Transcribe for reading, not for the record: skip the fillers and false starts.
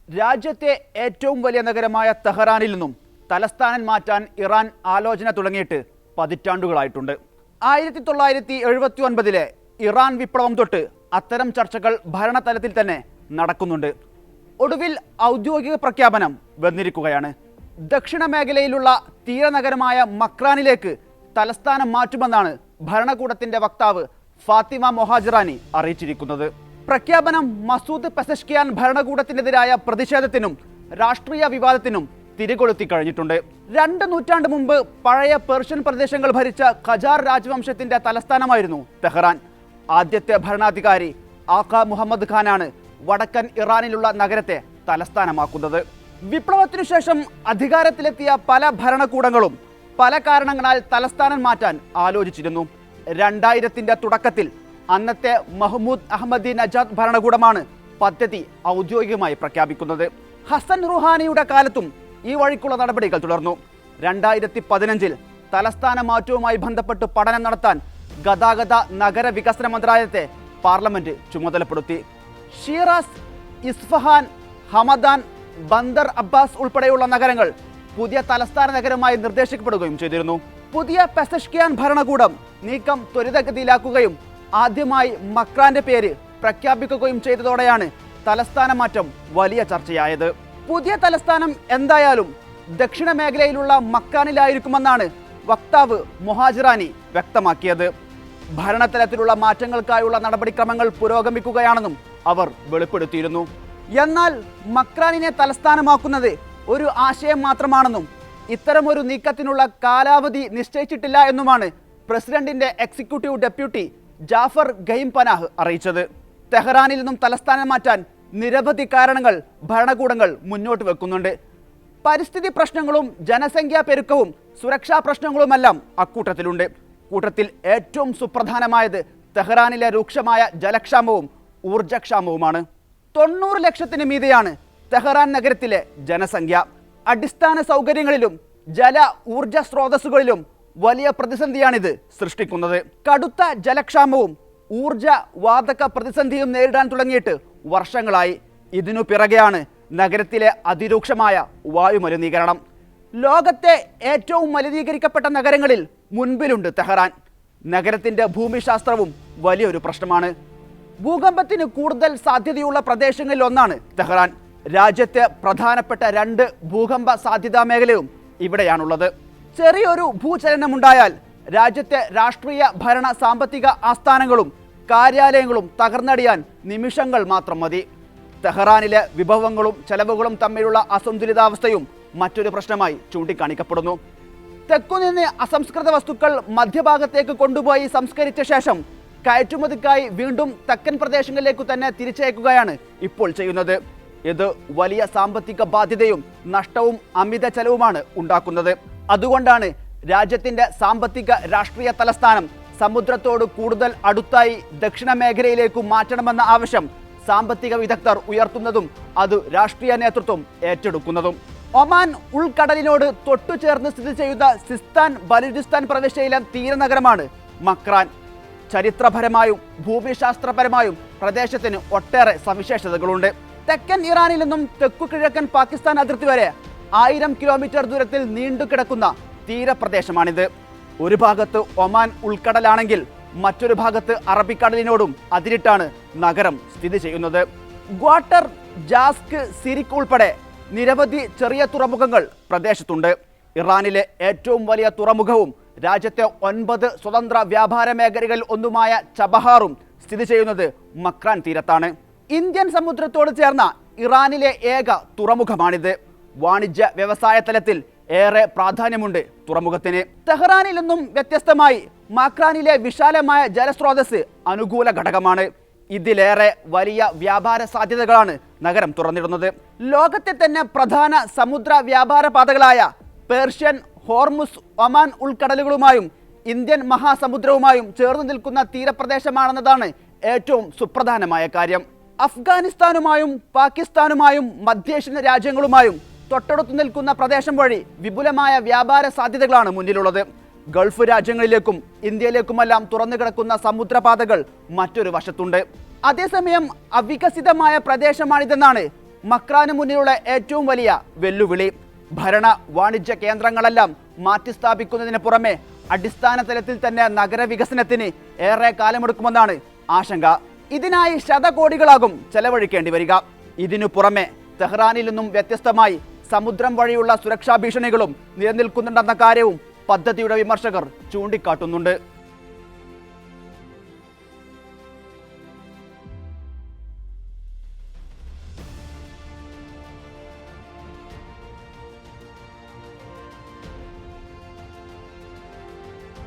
രാജ്യത്തെ ഏറ്റവും വലിയ നഗരമായ തെഹ്റാനിൽ നിന്നും തലസ്ഥാനം മാറ്റാൻ ഇറാൻ ആലോചന തുടങ്ങിയിട്ട് പതിറ്റാണ്ടുകളായിട്ടുണ്ട്. 1979 ഇറാൻ വിപ്ലവം തൊട്ട് അത്തരം ചർച്ചകൾ ഭരണതലത്തിൽ തന്നെ നടക്കുന്നുണ്ട്. ഒടുവിൽ ഔദ്യോഗിക പ്രഖ്യാപനം വന്നിരിക്കുകയാണ്. ദക്ഷിണ മേഖലയിലുള്ള തീരനഗരമായ മക്രാനിലേക്ക് തലസ്ഥാനം മാറ്റുമെന്നാണ് ഭരണകൂടത്തിന്റെ വക്താവ് ഫാത്തിമ മൊഹാജിറാനി അറിയിച്ചിരിക്കുന്നത്. പ്രഖ്യാപനം മസൂദ് പെസഷ്കിയാൻ ഭരണകൂടത്തിനെതിരായ പ്രതിഷേധത്തിനും രാഷ്ട്രീയ വിവാദത്തിനും തിരികൊളുത്തി കഴിഞ്ഞിട്ടുണ്ട്. 2 നൂറ്റാണ്ട് മുമ്പ് പഴയ പേർഷ്യൻ പ്രദേശങ്ങൾ ഭരിച്ച ഖജാർ രാജവംശത്തിന്റെ തലസ്ഥാനമായിരുന്നു തെഹ്റാൻ. ആദ്യത്തെ ഭരണാധികാരി ആഖ മുഹമ്മദ് ഖാനാണ് വടക്കൻ ഇറാനിലുള്ള നഗരത്തെ തലസ്ഥാനമാക്കുന്നത്. വിപ്ലവത്തിനു ശേഷം അധികാരത്തിലെത്തിയ പല ഭരണകൂടങ്ങളും പല കാരണങ്ങളാൽ തലസ്ഥാനം മാറ്റാൻ ആലോചിച്ചിരുന്നു. 2000ന്റെ തുടക്കത്തിൽ അന്നത്തെ മഹ്മൂദ് അഹമ്മദി നജാദ് ഭരണകൂടമാണ് പദ്ധതി ഔദ്യോഗികമായി പ്രഖ്യാപിക്കുന്നത്. ഹസൻ റുഹാനിയുടെ കാലത്തും ഈ വഴിക്കുള്ള നടപടികൾ തുടർന്നു. 2015 തലസ്ഥാന മാറ്റവുമായി ബന്ധപ്പെട്ട് പഠനം നടത്താൻ ഗതാഗത നഗര വികസന മന്ത്രാലയത്തെ പാർലമെന്റ് ചുമതലപ്പെടുത്തി. ഷീറാസ്, ഇസ്ഫഹാൻ, ഹമദാൻ, ബന്ദർ അബ്ബാസ് ഉൾപ്പെടെയുള്ള നഗരങ്ങൾ പുതിയ തലസ്ഥാന നഗരമായി നിർദ്ദേശിക്കപ്പെടുകയും ചെയ്തിരുന്നു. പുതിയ പെസഷ്കിയാൻ ഭരണകൂടം നീക്കം ത്വരിതഗതിയിലാക്കുകയും ആദ്യമായി മക്രാന്റെ പേര് പ്രഖ്യാപിക്കുകയും ചെയ്തതോടെയാണ് തലസ്ഥാന മാറ്റം വലിയ ചർച്ചയായത്. പുതിയ തലസ്ഥാനം എന്തായാലും ദക്ഷിണ മേഖലയിലുള്ള മക്രാനിലായിരിക്കുമെന്നാണ് വക്താവ് മൊഹാജിറാനി വ്യക്തമാക്കിയത്. ഭരണതലത്തിലുള്ള മാറ്റങ്ങൾക്കായുള്ള നടപടിക്രമങ്ങൾ പുരോഗമിക്കുകയാണെന്നും അവർ വെളിപ്പെടുത്തിയിരുന്നു. എന്നാൽ മക്രാനിനെ തലസ്ഥാനമാക്കുന്നത് ഒരു ആശയം മാത്രമാണെന്നും ഇത്തരമൊരു നീക്കത്തിനുള്ള കാലാവധി നിശ്ചയിച്ചിട്ടില്ല എന്നുമാണ് പ്രസിഡന്റിന്റെ എക്സിക്യൂട്ടീവ് ഡെപ്യൂട്ടി ജാഫർ ഗെയിം പനാഹ് അറിയിച്ചത്. തെഹ്റാനിൽ നിന്നും തലസ്ഥാനം മാറ്റാൻ നിരവധി കാരണങ്ങൾ ഭരണകൂടങ്ങൾ മുന്നോട്ട് വെക്കുന്നുണ്ട്. പരിസ്ഥിതി പ്രശ്നങ്ങളും ജനസംഖ്യാ പെരുക്കവും സുരക്ഷാ പ്രശ്നങ്ങളുമെല്ലാം അക്കൂട്ടത്തിലുണ്ട്. കൂട്ടത്തിൽ ഏറ്റവും സുപ്രധാനമായത് തെഹ്റാനിലെ രൂക്ഷമായ ജലക്ഷാമവും ഊർജ്ജക്ഷാമവുമാണ്. 90 ലക്ഷത്തിന് മീതെയാണ് തെഹ്റാൻ നഗരത്തിലെ ജനസംഖ്യ. അടിസ്ഥാന സൗകര്യങ്ങളിലും ജല ഊർജ സ്രോതസ്സുകളിലും വലിയ പ്രതിസന്ധിയാണിത് സൃഷ്ടിക്കുന്നത്. കടുത്ത ജലക്ഷാമവും ഊർജ വാതക പ്രതിസന്ധിയും നേരിടാൻ തുടങ്ങിയിട്ട് വർഷങ്ങളായി. ഇതിനു പിറകെയാണ് നഗരത്തിലെ അതിരൂക്ഷമായ വായുമലിനീകരണം. ലോകത്തെ ഏറ്റവും മലിനീകരിക്കപ്പെട്ട നഗരങ്ങളിൽ മുൻപിലുണ്ട് തെഹ്റാൻ. നഗരത്തിന്റെ ഭൂമിശാസ്ത്രവും വലിയൊരു പ്രശ്നമാണ്. ഭൂകമ്പത്തിന് കൂടുതൽ സാധ്യതയുള്ള പ്രദേശങ്ങളിൽ ഒന്നാണ് തെഹ്റാൻ. രാജ്യത്തെ പ്രധാനപ്പെട്ട 2 ഭൂകമ്പ സാധ്യതാ മേഖലയും ഇവിടെയാണുള്ളത്. ചെറിയൊരു ഭൂചലനമുണ്ടായാൽ രാജ്യത്തെ രാഷ്ട്രീയ ഭരണ സാമ്പത്തിക ആസ്ഥാനങ്ങളും കാര്യാലയങ്ങളും തകർന്നടിയാൻ നിമിഷങ്ങൾ മാത്രം മതി. തെഹ്റാനിലെ വിഭവങ്ങളും ചെലവുകളും തമ്മിലുള്ള അസന്തുലിതാവസ്ഥയും മറ്റൊരു പ്രശ്നമായി ചൂണ്ടിക്കാണിക്കപ്പെടുന്നു. തെക്കുനിന്ന് അസംസ്കൃത വസ്തുക്കൾ മധ്യഭാഗത്തേക്ക് കൊണ്ടുപോയി സംസ്കരിച്ച ശേഷം കയറ്റുമതിക്കായി വീണ്ടും തെക്കൻ പ്രദേശങ്ങളിലേക്ക് തന്നെ തിരിച്ചയക്കുകയാണ് ഇപ്പോൾ ചെയ്യുന്നത്. ഇത് വലിയ സാമ്പത്തിക ബാധ്യതയും നഷ്ടവും അമിത ചെലവുമാണ് ഉണ്ടാക്കുന്നത്. അതുകൊണ്ടാണ് രാജ്യത്തിന്റെ സാമ്പത്തിക രാഷ്ട്രീയ തലസ്ഥാനം സമുദ്രത്തോട് കൂടുതൽ അടുത്തായി ദക്ഷിണ മേഖലയിലേക്ക് മാറ്റണമെന്ന ആവശ്യം സാമ്പത്തിക വിദഗ്ധർ ഉയർത്തുന്നതും അത് രാഷ്ട്രീയ നേതൃത്വം ഏറ്റെടുക്കുന്നതും. ഒമാൻ ഉൾക്കടലിനോട് തൊട്ടുചേർന്ന് സ്ഥിതി ചെയ്യുന്ന സിസ്താൻ ബലൂചിസ്ഥാൻ പ്രവിശ്യയിലെ തീരനഗരമാണ് മക്രാൻ. ചരിത്രപരമായും ഭൂമിശാസ്ത്രപരമായും പ്രദേശത്തിന് ഒട്ടേറെ സവിശേഷതകളുണ്ട്. തെക്കൻ ഇറാനിൽ നിന്നും തെക്കു കിഴക്കൻ പാകിസ്ഥാൻ അതിർത്തി വരെ 1000 കിലോമീറ്റർ ദൂരത്തിൽ നീണ്ടുകിടക്കുന്ന തീരപ്രദേശമാണിത്. ഒരു ഭാഗത്ത് ഒമാൻ ഉൾക്കടലാണെങ്കിൽ മറ്റൊരു ഭാഗത്ത് അറബിക്കടലിനോടും അതിരിട്ടാണ് നഗരം സ്ഥിതി ചെയ്യുന്നത്. ഗ്വാട്ടർ, ജാസ്ക്, സിരിക് ഉൾപ്പെടെ നിരവധി ചെറിയ തുറമുഖങ്ങൾ പ്രദേശത്തുണ്ട്. ഇറാനിലെ ഏറ്റവും വലിയ തുറമുഖവും രാജ്യത്തെ 9 സ്വതന്ത്ര വ്യാപാര മേഖലകളിൽ ഒന്നുമായ ചബഹാറും സ്ഥിതി ചെയ്യുന്നത് മക്രാൻ തീരത്താണ്. ഇന്ത്യൻ സമുദ്രത്തോട് ചേർന്ന ഇറാനിലെ ഏക തുറമുഖമാണിത്. വാണിജ്യ വ്യവസായ തലത്തിൽ ഏറെ പ്രാധാന്യമുണ്ട് തുറമുഖത്തിന്. തെഹ്റാനിൽ നിന്നും വ്യത്യസ്തമായി മക്രാനിലെ വിശാലമായ ജലസ്രോതസ് അനുകൂല ഘടകമാണ്. ഇതിലേറെ വലിയ വ്യാപാര സാധ്യതകളാണ് നഗരം തുറന്നിടുന്നത്. ലോകത്തെ തന്നെ പ്രധാന സമുദ്ര വ്യാപാര പാതകളായ പേർഷ്യൻ, ഹോർമുസ്, ഒമാൻ ഉൾക്കടലുകളുമായും ഇന്ത്യൻ മഹാസമുദ്രവുമായും ചേർന്ന് നിൽക്കുന്ന തീരപ്രദേശമാണെന്നതാണ് ഏറ്റവും സുപ്രധാനമായ കാര്യം. അഫ്ഗാനിസ്ഥാനുമായും പാകിസ്ഥാനുമായും മധ്യേഷ്യൻ രാജ്യങ്ങളുമായും തൊട്ടടുത്ത് നിൽക്കുന്ന പ്രദേശം വഴി വിപുലമായ വ്യാപാര സാധ്യതകളാണ് മുന്നിലുള്ളത്. ഗൾഫ് രാജ്യങ്ങളിലേക്കും ഇന്ത്യയിലേക്കുമെല്ലാം തുറന്നു കിടക്കുന്ന സമുദ്രപാതകൾ മറ്റൊരു വശത്തുണ്ട്. അതേസമയം അവികസിതമായ പ്രദേശമാണിതെന്നാണ് മക്രാന് മുന്നിലുള്ള ഏറ്റവും വലിയ വെല്ലുവിളി ഭരണ വാണിജ്യ കേന്ദ്രങ്ങളെല്ലാം മാറ്റിസ്ഥാപിക്കുന്നതിന് പുറമെ അടിസ്ഥാന തലത്തിൽ തന്നെ നഗരവികസനത്തിന് ഏറെ കാലമെടുക്കുമെന്നാണ് ആശങ്ക. ഇതിനായി ശതകോടികളാകും ചെലവഴിക്കേണ്ടി വരിക. ഇതിനു പുറമെ തെഹ്റാനിൽ നിന്നും വ്യത്യസ്തമായി സമുദ്രം വഴിയുള്ള സുരക്ഷാ ഭീഷണികളും നിലനിൽക്കുന്നുണ്ടെന്ന കാര്യവും പദ്ധതിയുടെ വിമർശകർ ചൂണ്ടിക്കാട്ടുന്നുണ്ട്.